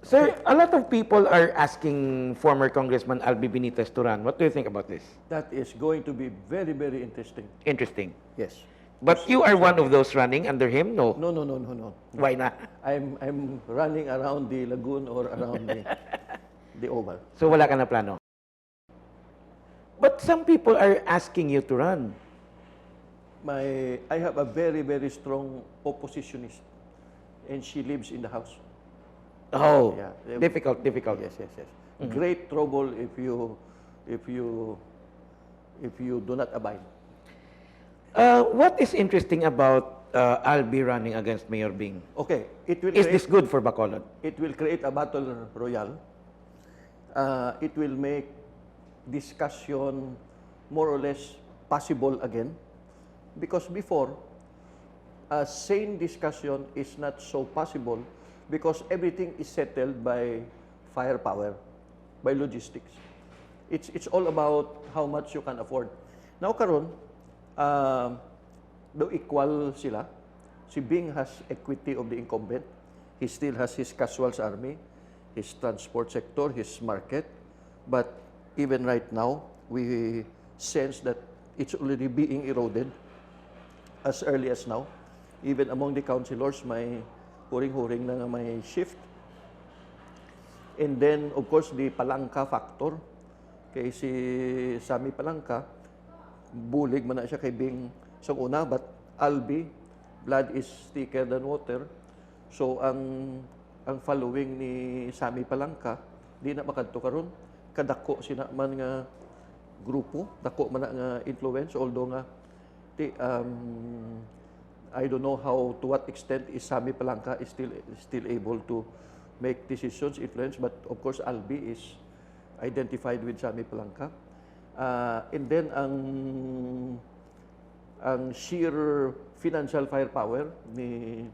Sir, a lot of people are asking former Congressman Albi Benitez to run. What do you think about this? That is going to be very, very interesting. Interesting. Yes. But you are one of those running under him? No. No, no, no, no, no. Why not? I'm running around the lagoon or around the oval. So wala ka na plano? But some people are asking you to run. I have a very, very strong oppositionist, and she lives in the house. Oh, Yeah. difficult. Yes, yes, yes. Great trouble if you do not abide. What is interesting about Albi running against Mayor Bing? Okay, Is this good for Bacolod? it will create a battle royale. It will make discussion more or less possible again, because before, a sane discussion is not so possible because everything is settled by firepower, by logistics. It's all about how much you can afford. Now karon, though equal sila, si Bing has equity of the incumbent. He still has his casuals army, his transport sector, his market. But even right now, we sense that it's already being eroded as early as now. Even among the councilors, may huring-huring na nga may shift. And then, of course, the Palangka factor. Kay si Sammy Palangka, bulig man na siya kay Bing sa una, but Albi, blood is thicker than water. So, ang following ni Sammy Palangka, di na makadto karon. Kadako sina man nga grupo, dako man na nga influence, although nga I don't know how, to what extent is Sammy Palangka is still able to make decisions, influence, but of course Albi is identified with Sammy Palangka. And then ang sheer financial firepower ni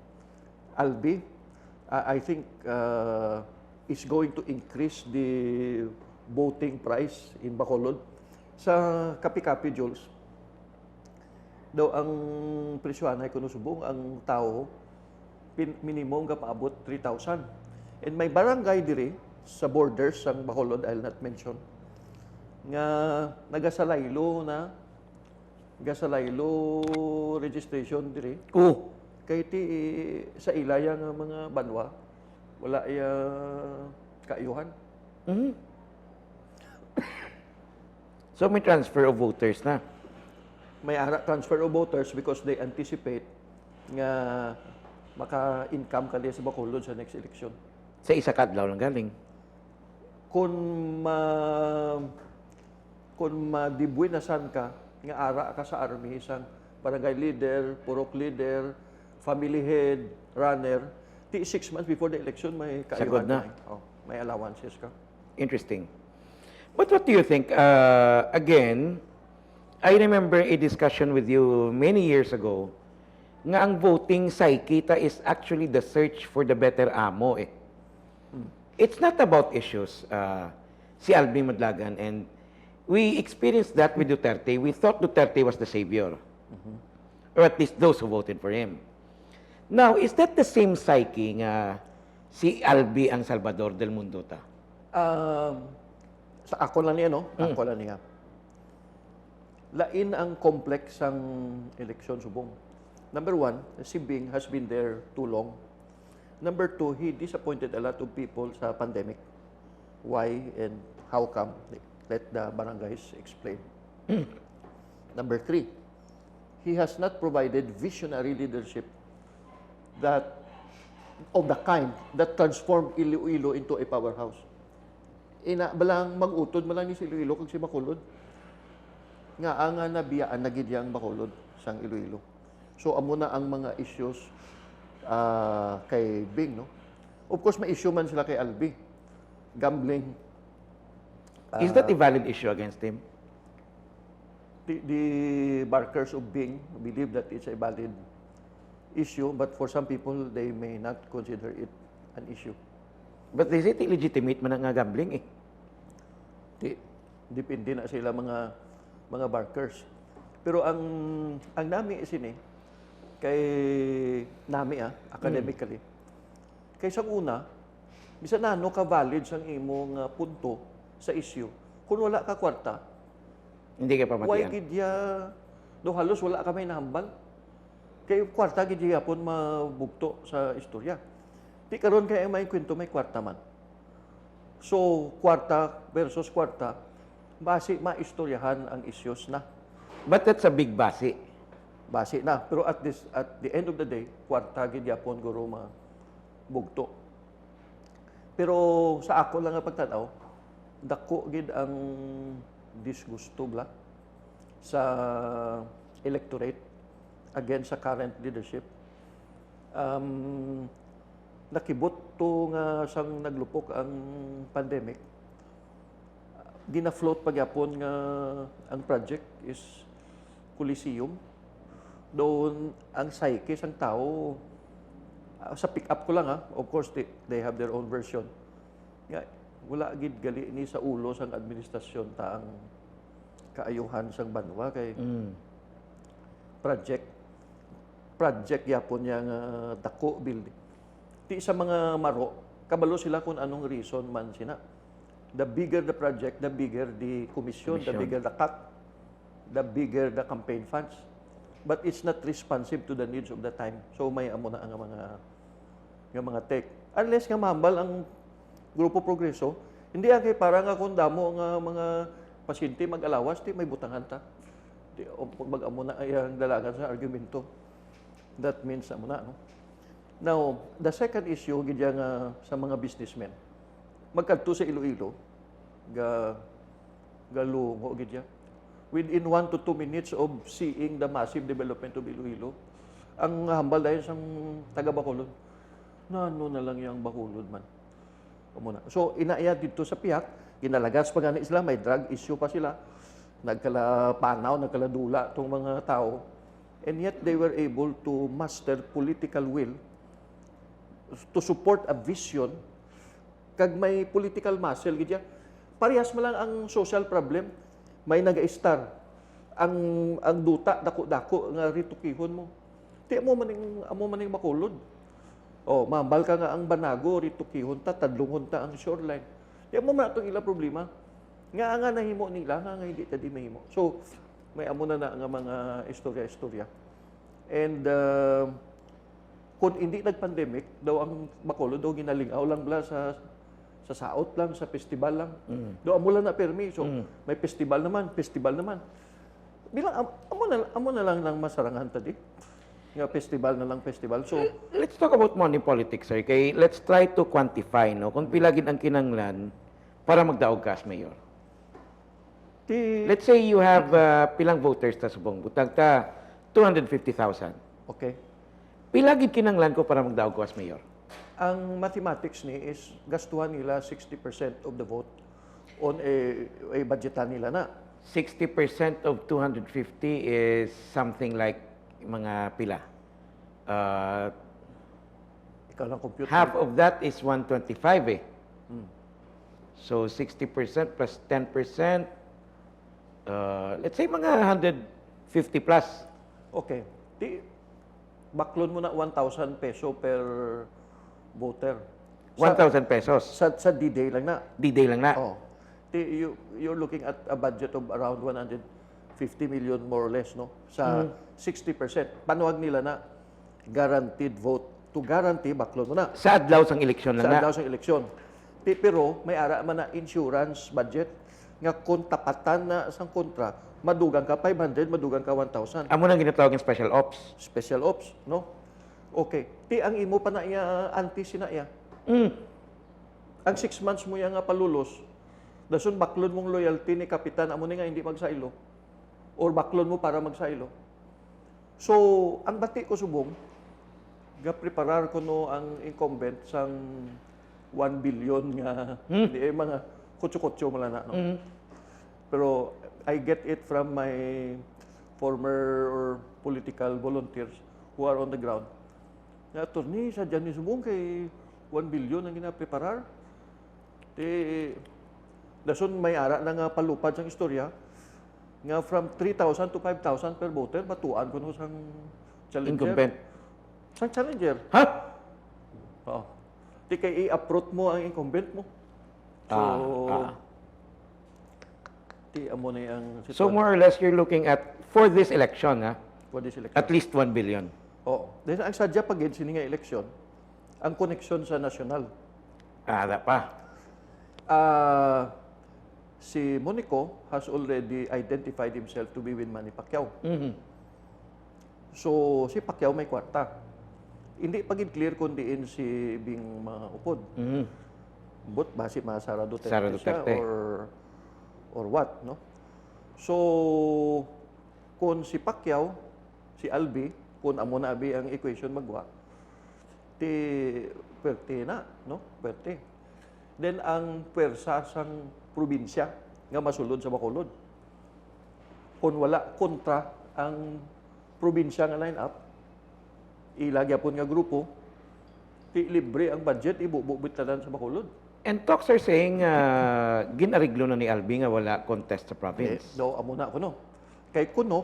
Albi, I think is going to increase the voting price in Bacolod. Sa kapi-kapi, Jules, daw ang presyohan ay kuno subong ang tao minimum ka paabot 3,000. And may barangay diri sa borders sang Bacolod, I'll not mention, nga nagasalaylo registration diri. Kay ti sa ilaya nga mga banwa wala ya kaayuhan. So may transfer of voters na. May transfer of voters because they anticipate nga maka-income kali sa Bacolod sa next election. Sa isa kadlaw lang galing. Kung madibuinasan ka nga ara ka sa army, isang barangay leader, purok leader, family head, runner, 6 months before the election may kaayuhan na. May allowances ka. Interesting. But what do you think? Again, I remember a discussion with you many years ago nga ang voting psyche is actually the search for the better amo eh. It's not about issues. Si Albi Madlagan, and we experienced that with Duterte. We thought Duterte was the savior. Or at least those who voted for him. Now, is that the same psyche nga si Albi ang Salvador del Mundo ta? Sa ako lang niya, no? Ako lang niya. Lain ang complex ang eleksyon subong. Number one, si Bing has been there too long. Number two, he disappointed a lot of people sa pandemic. Why and how come? Let the barangays explain. Number three, he has not provided visionary leadership of the kind that transformed Iloilo into a powerhouse. Balang mag-utod malang ni si Iloilo kag si Bacolod. Nga ang nabiyaan na gid yang Bacolod sang Iloilo. So amo na ang mga issues kay Bing, no? Of course may issue man sila kay Albi. Gambling. Is that a valid issue against him? The barkers of Bing believe that it's a valid issue, but for some people they may not consider it an issue. But is it illegitimate man nga gambling eh? Depende na sila mga barkers. Pero ang nami isin eh, kay nami academically. Kay sa una, Bisan na ano ka valid sang imong punto sa issue. Kung wala ka kwarta, Hindi ka why pamatian. gid ya do halos wala ka may nahambal. Kay kwarta gid yapon mabugto sa istorya. Di karon kay may kwento may kwarta man. So, kwarta versus kwarta, base maistoryahan ang issues na. But that's a big basi. Base na. Pero at the end of the day, kwarta gid yapon guro mabugto. Pero sa ako lang nga pagtanaw, dako gid ang disgusto bla sa electorate against sa current leadership. Nakibot to nga sang naglupok ang pandemic. Gina-float pagyapon nga ang project is Coliseum. Doon ang psyche sang tao sa pick up ko lang of course they have their own version. Nga, wala gid gali ni sa ulo sang administrasyon ta ang kaayuhan sang banwa kay project yapon yang dako building. Ti sa mga maro, kabalo sila kung anong reason man sina. The bigger the project, the bigger the commission, the bigger the cut, the bigger the campaign funds. But it's not responsive to the needs of the time. So may amo na ang mga take. Unless nga mahambal ang Grupo Progreso, hindi kay para nga kung damo nga mga pasyente mag-alawas, di may butangan ta. Di mag-amo na ay ang dalagan sa argumento. That means amo na, no? Now, the second issue gid nga sa mga businessmen. Magkadto sa Iloilo, galungo gid ya. Within 1 to 2 minutes of seeing the massive development of Iloilo, ang hambal dahil sang taga Bacolod, ano na lang yung Bacolod man. Muna. So, inaya dito sa piyak, ginalagas pa nga sila, may drug issue pa sila, nagkalapanaw, nagkaladula itong mga tao, and yet they were able to master political will to support a vision kag may political muscle gid ya. Parehas man lang ang social problem, may naga-star ang duta dako-dako nga ritukihon mo. Di mo maning Bacolod. Oh, mambal ka nga ang Banago ritukihon ta tadlungon ta ang shoreline. Di mo man atong ila problema. Nga nahimo nila nga hindi ta di mahimo. So may amo na nga mga istorya-istorya. And kung hindi nag-pandemic, daw ang Bacolod daw ginalingaw lang bala sa saot lang, sa festival lang. Daw amo lang na permi. So, may festival naman. Bilang, amo na lang ng masarangan tadi. Nga festival na lang festival. So, Let's talk about money politics, sir. Kay let's try to quantify, no? Kung pila gid ang kinanglan para magdaog ka as mayor. Let's say you have pilang voters ta subong. Butag ta 250,000. okay. Pila gid kinanglan ko para magdaog ko as mayor? Ang mathematics ni is gastuhan nila 60% of the vote on a budgetan nila na. 60% of 250 is something like mga pila. Ikaw lang compute. Half of that is 125 eh. So 60% plus 10%, let's say mga 150 plus. Okay. Baklon mo na 1,000 peso per voter. 1,000 pesos. Sa D-Day lang na. D-Day lang na. Oh. You're looking at a budget of around 150 million more or less, no? Sa 60%. Panuwag nila na guaranteed vote. To guarantee, baklon mo na. Sa adlaw sang eleksyon lang Sa na. daw sa eleksyon. Pero may ara man na insurance budget nga kung tapatan na sang kontra, madugang ka 500, madugang ka 1,000. Amo nang ginatawag ng special ops. Special ops, no? Okay. Ang imo pa na iya, anti sina iya. Ang 6 months mo nga palulos, dason baklon mong loyalty ni kapitan, amo ni nga hindi magsailo. Or baklon mo para magsailo. So, ang bati ko subong, ga-preparar ko no ang incumbent sang 1 billion nga, hindi mga kutso-kutso mo lang na. No? Pero I get it from my former political volunteers who are on the ground. Nga, attorney, sa dyan ni subong kay 1 billion ang gina-preparar. Dason may ara na nga palupad sang istorya, nga from 3,000 to 5,000 per voter, batuan ko no sang challenger. Incumbent. Sang challenger. Ha? Oo. Di kay i-uproot mo ang incumbent mo. So, di amo na ang So more or less, you're looking at, for this election, for this election. at least 1 billion. Oo. Dahil ang sadya pag sini nga eleksyon, ang koneksyon sa nasyonal. Ada pa. Si Monico has already identified himself to be with Manny Pacquiao. So, si Pacquiao may kwarta. Hindi pagid clear kung diin si Bing maupod. But base Sara Duterte, Sara siya Duterte. or what, no? So, kung si Pacquiao, si Albi, kung amo na abi ang equation magwa, ti pwerte na, no? Pwerte. Then ang pwersa sang probinsya nga masulod sa Bacolod. Kung wala kontra ang probinsya nga line up, ilagya po nga grupo, ti libre ang budget, ibububitalan sa Bacolod. And talks are saying, ginariglo na ni Albi nga wala contest sa province. No, amo na kuno. Kay kuno,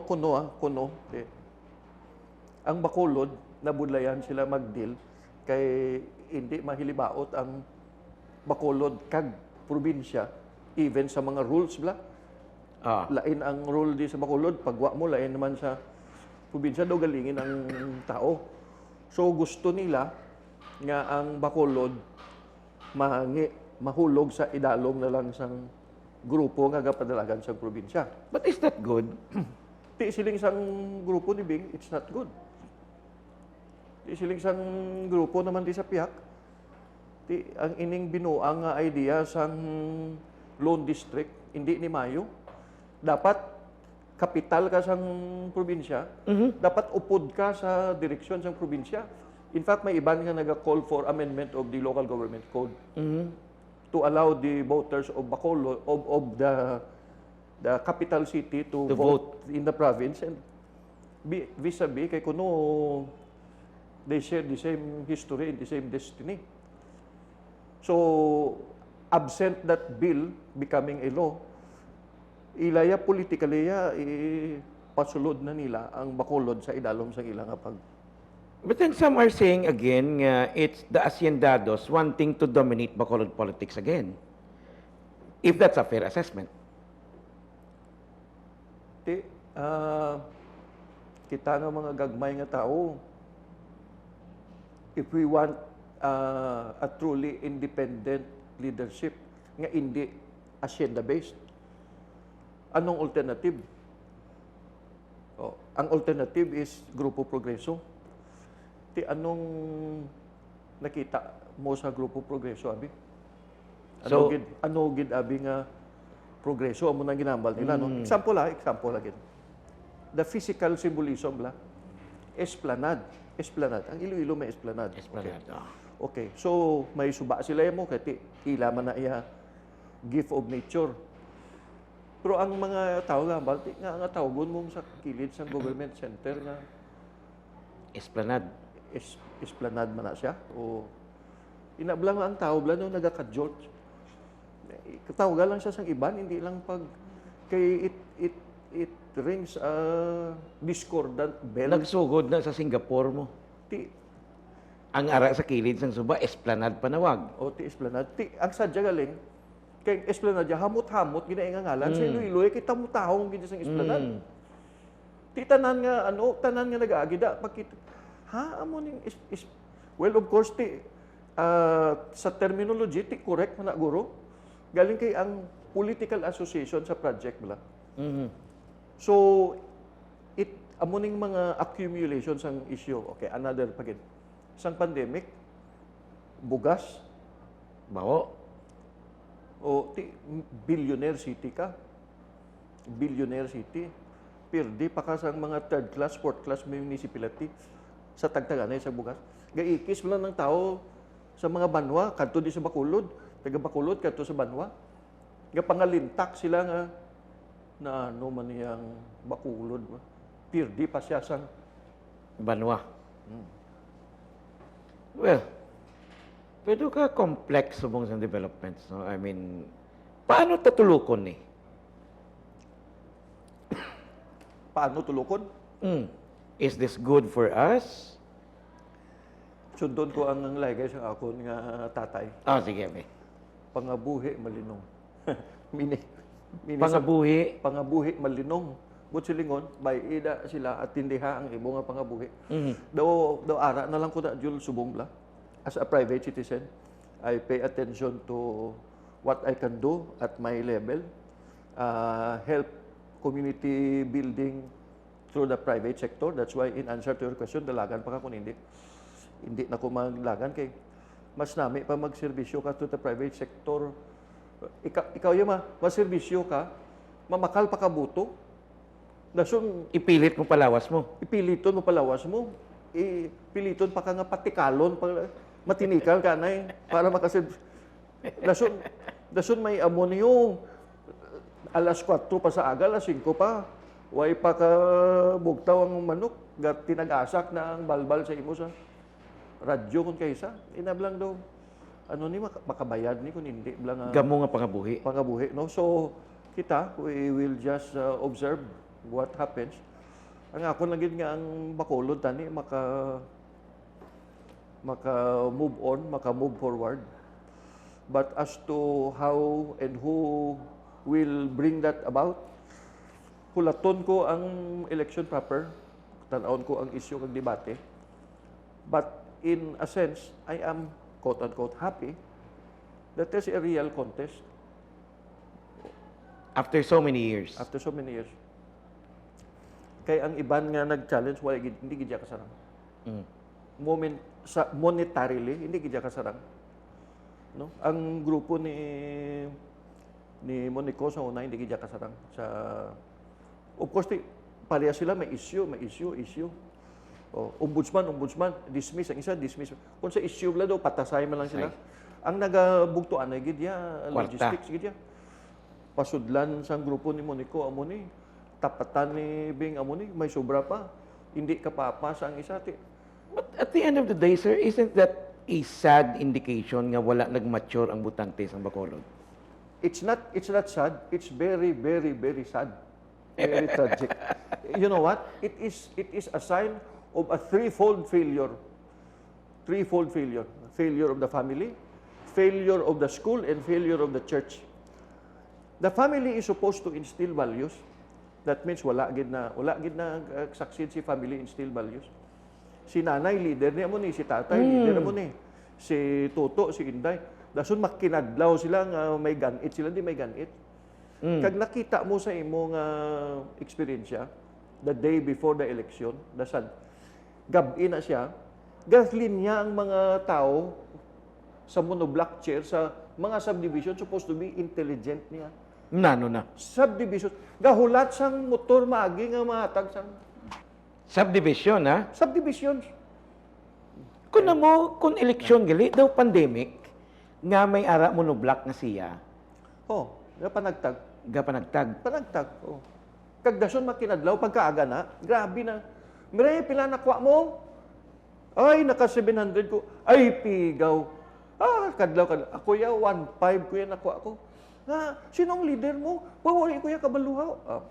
ang Bacolod, nabudlayan sila mag-deal, kay hindi mahilibaot ang Bacolod kag probinsya, even sa mga rules bla. Lain ang rule di sa Bacolod, pagwa mo, lain naman sa probinsya, daw galingin ang tao. So gusto nila nga ang Bacolod mahulog sa idalom na lang sang grupo nga gapadalagan sa probinsya. But is that good? Ti siling sang grupo ni Bing, it's not good. Ti siling sang grupo naman di sa piyak. Ti ang ining binuang nga idea sang Lone District, hindi ni Mayo. Dapat kapital ka sang probinsya, dapat upod ka sa direksyon sang probinsya. In fact, may iban nga nag-call for amendment of the local government code to allow the voters of Bacolod, of the capital city to vote in the province, and vis-a-vis kay kuno they share the same history and the same destiny. So, absent that bill becoming a law, ilaya politically pasulod na nila ang Bacolod sa idalom sa ilang pag. But then some are saying again, it's the haciendados wanting to dominate Bacolod politics again. If that's a fair assessment. Kita nga mga gagmay nga tao, if we want a truly independent leadership nga hindi hacienda-based, anong alternative? Ang alternative is Grupo Progreso. Anong nakita mo sa Grupo Progreso, abi? Ano gid abi nga progreso amo nang ginambal nila, no? Example lagi. The physical symbolism la. Esplanade. Ang Iloilo may esplanade. Okay. So may suba sila mo kay ila man na iya gift of nature. Pero ang mga tao gambal nga tawgon mong sa kilid sa government center nga Esplanade. Esplanade man na siya o inablang ang tao bla no nagaka-jolt. Katawagan lang siya sang iban, hindi lang pag kay it rings a discordant bell. Nagsugod na sa Singapore mo. Ang ara sa kilid sang suba, Esplanade panawag. Esplanade. Ang sadya galing kay Esplanade hamot-hamot ginaingangalan sa Iloilo kita mo taong gid sang Esplanade. Tanan nga nag-aagida pakita. Amo ning well, of course, sa terminology, correct man na guro. Galing kay ang political association sa project bala. So, amo ning mga accumulations ang issue. Okay, another pagin. Sang pandemic, bugas. Bawo. Billionaire city ka. Billionaire city. Pirdi pa ka sang mga third class, fourth class municipality sa tagtaganay sa bugas. Gaikis mo lang ng tao sa mga banwa, kadto di sa Bacolod, taga Bacolod kadto sa banwa. Nga pangalintak sila nga na ano man niyang Bacolod. Pirdi pa siya sang banwa. Well, pero ka complex subong sa developments, no? I mean, paano tatulukon ni? Paano tulukon? Is this good for us? Sundon ko ang lagay sa akon nga tatay. Oh, sige, be. Pangabuhi malinong. mini, Pangabuhi. pangabuhi malinong. But silingon, by ida sila at tindiha ang imo nga pangabuhi. Mhm. Daw ara na lang ko na Jul subong bla. As a private citizen, I pay attention to what I can do at my level. Help community building through the private sector. That's why in answer to your question, dalagan pa ka kung hindi. Hindi na ko maglagan kay mas nami pa magserbisyo ka to the private sector. Ikaw yung maserbisyo ka, mamakal pa ka buto. Dasun, Ipilit mo palawas mo. ipiliton mo palawas mo. Ipiliton pa ka nga patikalon, matinikal ka na para makaserbisyo. Dasun may amon yung alas 4 pa sa aga, alas 5 pa. Way pa ka bugtaw ang manok, tinag-asak na ang balbal sa imo sa radyo kung kaysa. Inablang daw, ano ni, makabayad ni kung hindi. Blang, Gamo nga pangabuhi. pangabuhi, no? So, kita, we will just observe what happens. Ang ako lang gid nga ang Bacolod, tani, maka-move on, maka-move forward. But as to how and who will bring that about, hulaton ko ang election proper, tanawon ko ang issue kag debate. But in a sense, I am quote-unquote happy that there's a real contest After so many years. after so many years. Kay ang iban nga nag-challenge, wala hindi gidya kasarang. Mm. Monetarily, hindi gidya kasarang. No? Ang grupo ni Monico sa una, hindi gidya kasarang. Of course, pareha sila, may issue. Ombudsman, dismiss. Ang isa, dismiss. Kung sa issue lang daw, patasay man lang sila. Ang nagabugtuan ay gidya, logistics gidya. Pasudlan sa grupo ni Monico, amo ni, tapatan ni Bing, amo ni, may sobra pa. Hindi ka papasa ang isa. But at the end of the day, sir, isn't that a sad indication nga wala nag-mature ang butante sa Bacolod? It's not sad. It's very, very, very sad. Very tragic. You know what? It is a sign of a threefold failure. Threefold failure. Failure of the family, failure of the school, and failure of the church. The family is supposed to instill values. That means wala gid na succeed si family instill values. Si nanay leader niya mo ni, si tatay leader mo ni, si Toto, si Inday. Dasun makinadlaw sila nga may ganit sila, di may ganit. Kag nakita mo sa imong eksperyensya, the day before the election, dasan, gabi na siya, gaslin niya ang mga tao sa monoblock chair, sa mga subdivision, supposed to be intelligent niya. Nano na. Subdivision. Gahulat sang motor maagi nga mahatag sang Subdivision, ha? subdivisions. Kung eleksyon gali, daw pandemic, nga may ara mo no block nga siya, Oh, nga panagtag. panagtag. Oh. Kag dason makinadlaw pagkaaga na, grabe na. Mire, pila nakwa mo? Ay, naka 700 ko. Ay, pigaw. Kadlaw. Ako ya, 1.5 ko yan nakwa ko. Sinong leader mo? Pawari ko ya kabaluhaw.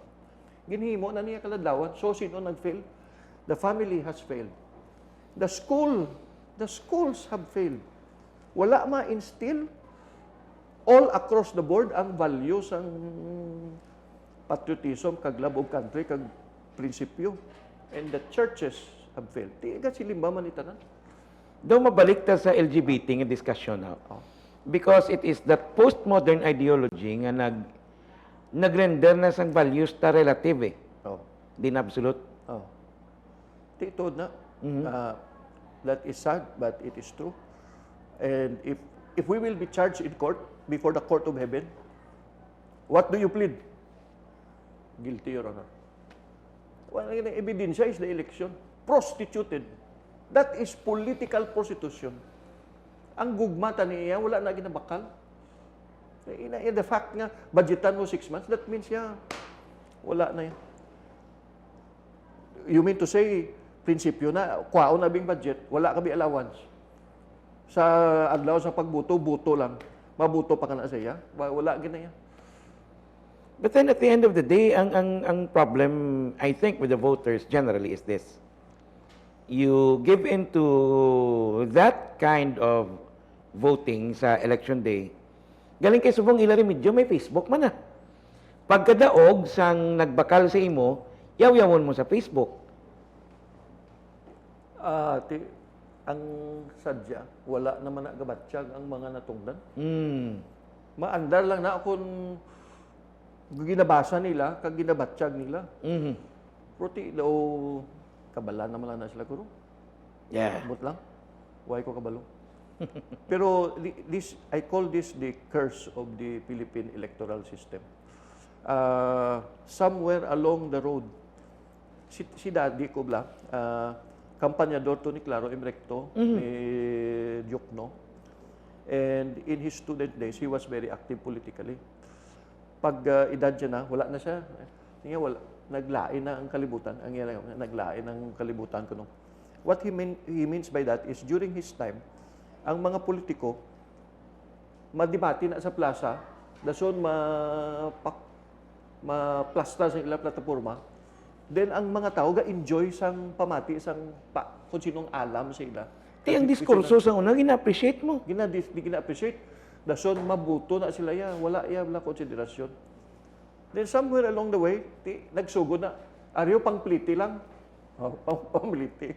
Ginhimo na niya kaladlawan. So, sino nag-fail? The family has failed. The schools have failed. Wala ma-instill all across the board ang values, ang patriotism, kag love of country, kag prinsipyo. And the churches have failed. Tiga silimba man itanan. Daw mabalik ta sa LGBT nga discussion now. Because it is that postmodern ideology nga nagrender na sang values ta relative din absolute. Titod na. That is sad, but it is true. And if we will be charged in court, before the court of heaven, what do you plead? Guilty, Your Honor. Well, the ebidensya is the election. Prostituted. That is political prostitution. Ang gugmata niya, wala na ginabakal. The fact nga, budgetan mo 6 months, that means wala na yan. You mean to say, prinsipyo na, kwaon na bing budget, wala ka bi allowance. Sa adlaw sa pagbuto, buto lang. Mabuto pa ka na sa iya. Wala gina yan. But then at the end of the day, ang problem, I think, with the voters generally is this. you give into that kind of voting sa election day, galing kay subong ila remedyo, may Facebook man na. Pagkadaog sang nagbakal sa imo, yaw-yawon mo sa Facebook. Ang sadya, wala naman nagabatsyag ang mga natungdan. Maandar lang na akong ginabasa nila, kag ginabatsyag nila. Proti daw, kabala naman lang na sila kuro. Yeah. Abot lang. Why ko kabalo? Pero I call this the curse of the Philippine electoral system. Somewhere along the road, si Daddy ko bla, kampanyador to ni Claro Imrecto, ni Diokno. And in his student days, he was very active politically. Pag edad siya na, wala na siya. Wala, naglain na ang kalibutan. Naglain ang kalibutan ko. No? What he means by that is during his time, ang mga politiko, madibati na sa plaza, dason maplasta sa ilang plataforma, then ang mga tao ga-enjoy sang pamati, kung sinong alam sa ila. Di ang diskurso sa una, gina-appreciate mo. Gina-appreciate. Dason mabuto na sila ya, wala ya wala konsiderasyon. Then somewhere along the way, nagsugod na. Ariyo pangpliti lang. Pampliti.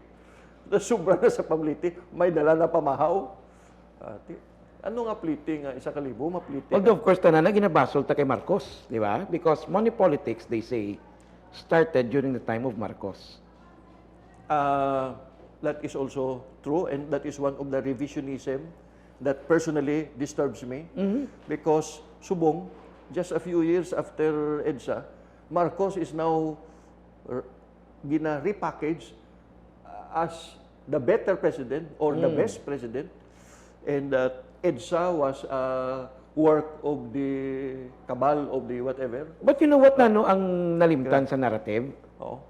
Sobra na sa pampliti, may dala na pamahaw. Ano nga pliti nga, 1,000, mapliti. Although of course, tanan na ginabasol ta kay Marcos, di ba? Because money politics, they say, started during the time of Marcos. That is also true, and that is one of the revisionism that personally disturbs me. Because subong, just a few years after EDSA, Marcos is now gina-repackage as the better president or the best president, and that EDSA was a work of the cabal of the whatever. But you know what ang nalimtan sa narrative? Oo.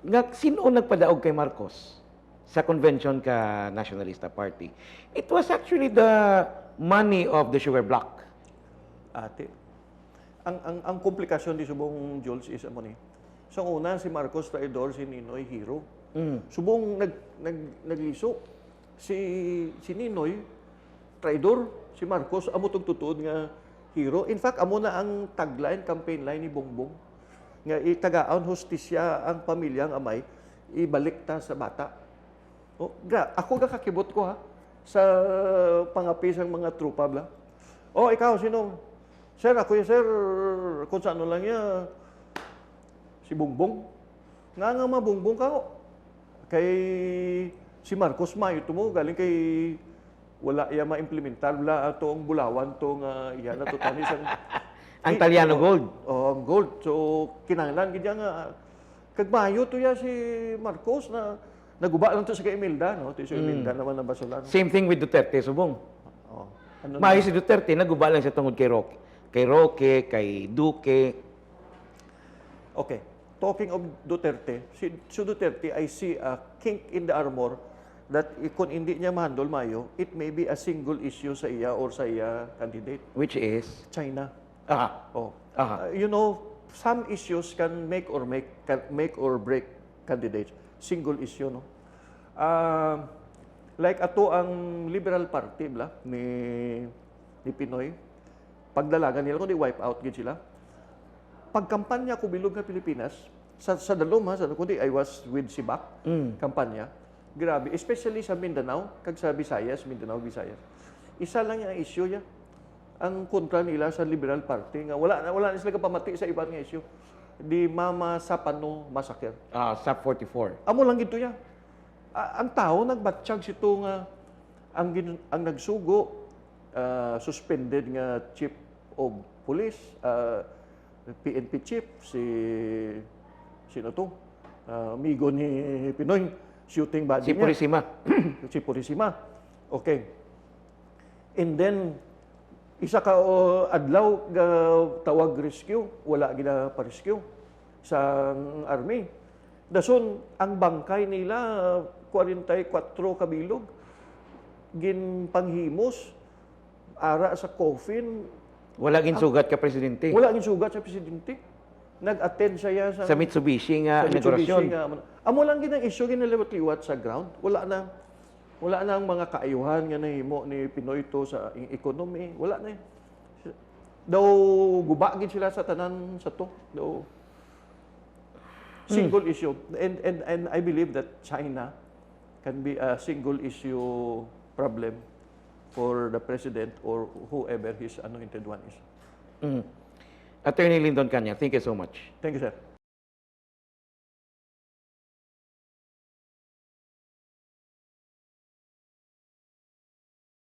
Nga, sino nagpadaog kay Marcos sa convention ka Nationalista Party? It was actually the money of the sugar block. Ate, ang komplikasyon di subong Jules is amo ni. Sa una si Marcos traidor, si Ninoy hero. Subong nagliso si Ninoy traidor, si Marcos amo tong tutuod nga hero. In fact, amo na ang tagline, campaign line ni Bongbong nga itagaon hustisya ang pamilyang amay, ibalik ta sa bata. Ako kakakibot ko ha sa pangapis ang mga trupa bla. Ikaw sino? Sir, ako sir, kung saan lang ya, si Bongbong. Nga mabongbong ka ko. Kay si Marcos Mayo mo, galing kay wala iya ma-implementar wala atong bulawan tong iya na to tanis ang Italiano gold. Ang gold. So kinahanglan gid nga kag Mayo to ya si Marcos na naguba lang to sa kay Imelda, no? To si Imelda naman na basulan. Same thing with Duterte, subong. Ano Mayo si Duterte, naguba lang siya tungod kay Roque, kay Duque. Okay. Talking of Duterte, si Duterte, I see a kink in the armor that kung hindi niya ma-handle Mayo, it may be a single issue sa iya or sa iya candidate. Which is? China. Aha. You know, some issues can make or break candidates. Single issue, no? Like ato ang Liberal Party, bla, ni Pinoy, pagdalagan nila, kung di-wipe out gid sila, pagkampanya ko bilog nga Pilipinas, sa dalom ha, kundi I was with Sibak, kampanya, grabe, especially sa Mindanao, kag sa Visayas, Mindanao, Visayas. Isa lang yung issue ya, ang kontra nila sa Liberal Party, nga wala na sila kapamati sa ibang issue. Di Mama Sapano Massacre. SAP 44. Amo lang gito ya. Ang tao nagbatsyag sito nga, ang nagsugo, suspended nga chief of police, PNP chief, sino to? Amigo ni Pinoy, shooting body Si Purisima. Si Purisima. Okay. And then, isa ka adlaw tawag rescue, wala gina pa-rescue sa army. Dason, ang bangkay nila, 44 kabilog, ginpanghimos, ara sa coffin. Wala ginsugat ka presidente. Wala ginsugat sa presidente. Nag-attend siya Sa Mitsubishi nga sa Mitsubishi negosasyon. nga. Amo lang ginang issue ginaliwat-liwat sa ground. Wala na ang mga kaayuhan nga nahimo ni Pinoy to sa economy. Wala na. Daw gubagin sila sa tanan sa to. Daw single issue. And I believe that China can be a single issue problem for the president or whoever his anointed one is. Attorney Lyndon Cana, thank you so much. Thank you, sir.